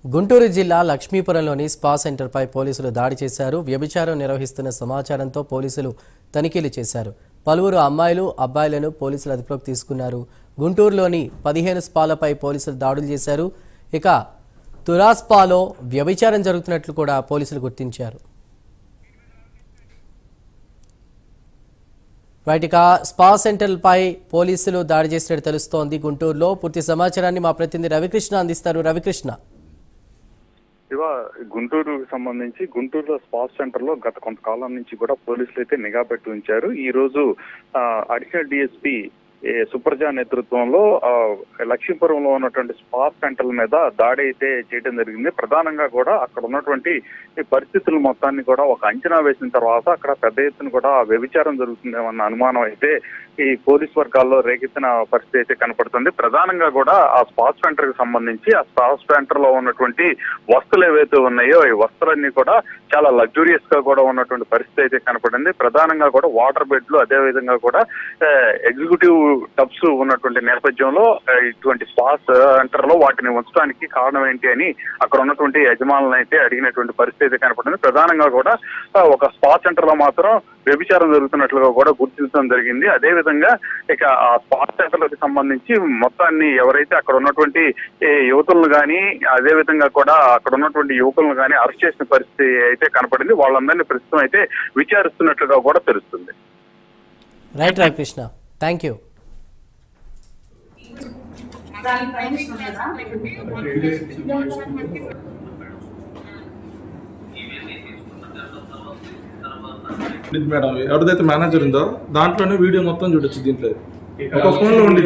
గుంటూరు జిల్లా లక్ష్మీపురంలోని స్పా సెంటర్పై పోలీసులు దాడి చేశారు. వ్యభిచారం నిర్వహిస్తున్న సమాచారంతో పోలీసులు తనిఖీలు చేశారు. పలువురు అమ్మాయిలు, అబ్బాయిలను పోలీసులు అదుపులోకి తీసుకున్నారు. గుంటూరులోని 15 స్పాలపై పోలీసులు దాడులు చేశారు. ఇక తురా స్పాలో వ్యభిచారం జరుగుతున్నట్లు కూడా పోలీసులు గుర్తించారు. ఇక స్పా సెంటర్పై పోలీసులు దాడి చేసినట్టు తెలుస్తోంది. గుంటూరులో పూర్తి సమాచారాన్ని మా ప్రతినిధి రవికృష్ణ అందిస్తారు. రవికృష్ణ, గుంటూరుకు సంబంధించి గుంటూరులో స్పా సెంటర్ లో గత కొంతకాలం నుంచి కూడా పోలీసులు అయితే నిఘా పెట్టి ఉంచారు. ఈ రోజు అడిషనల్ డిఎస్పీ సుప్రజ నేతృత్వంలో లక్ష్మీపురంలో ఉన్నటువంటి స్పా సెంటర్ల మీద దాడి అయితే చేయడం జరిగింది. ప్రధానంగా కూడా అక్కడ ఉన్నటువంటి పరిస్థితుల మొత్తాన్ని కూడా ఒక అంచనా వేసిన తర్వాత అక్కడ పెద్ద ఎత్తున కూడా వ్యభిచారం జరుగుతుందేమన్న అనుమానం అయితే ఈ పోలీస్ వర్గాల్లో రేకెత్తిన పరిస్థితి అయితే కనపడుతుంది. ప్రధానంగా కూడా ఆ స్పా సెంటర్ కి సంబంధించి ఆ స్పా సెంటర్ లో ఉన్నటువంటి వస్తువులు ఏవైతే ఉన్నాయో ఈ వస్తువులన్నీ కూడా చాలా లగ్జూరియస్ గా కూడా ఉన్నటువంటి పరిస్థితి అయితే కనపడింది. ప్రధానంగా కూడా వాటర్ బెడ్లు, అదే విధంగా కూడా ఎగ్జిక్యూటివ్ టబ్స్ ఉన్నటువంటి నేపథ్యంలో ఇటువంటి స్పా సెంటర్ లో వాటిని ఉంచడానికి కారణం ఏంటి అని అక్కడ ఉన్నటువంటి యజమానులను అయితే అడిగినటువంటి పరిస్థితి అయితే కనపడింది. ప్రధానంగా కూడా ఒక స్పా సెంటర్ లో మాత్రం వ్యభిచారం జరుగుతున్నట్లుగా కూడా గుర్తించడం జరిగింది. అదే విధంగా ఇక ఆ స్పా సెంటర్లకు సంబంధించి మొత్తాన్ని ఎవరైతే అక్కడ ఉన్నటువంటి యువతులను కానీ అదే విధంగా కూడా అక్కడ ఉన్నటువంటి యువకులను కానీ అరెస్ట్ చేసిన పరిస్థితి అయితే కనపడింది. వాళ్ళందరినీ ప్రస్తుతం అయితే విచారిస్తున్నట్లుగా కూడా తెలుస్తుంది. Right Ramakrishna, thank you. Madam ఎవరిదైతే మేనేజర్ ఉందో దాంట్లోనే వీడియో మొత్తం చూడొచ్చు. దీంట్లో ఒక ఫోన్ లో ఉండి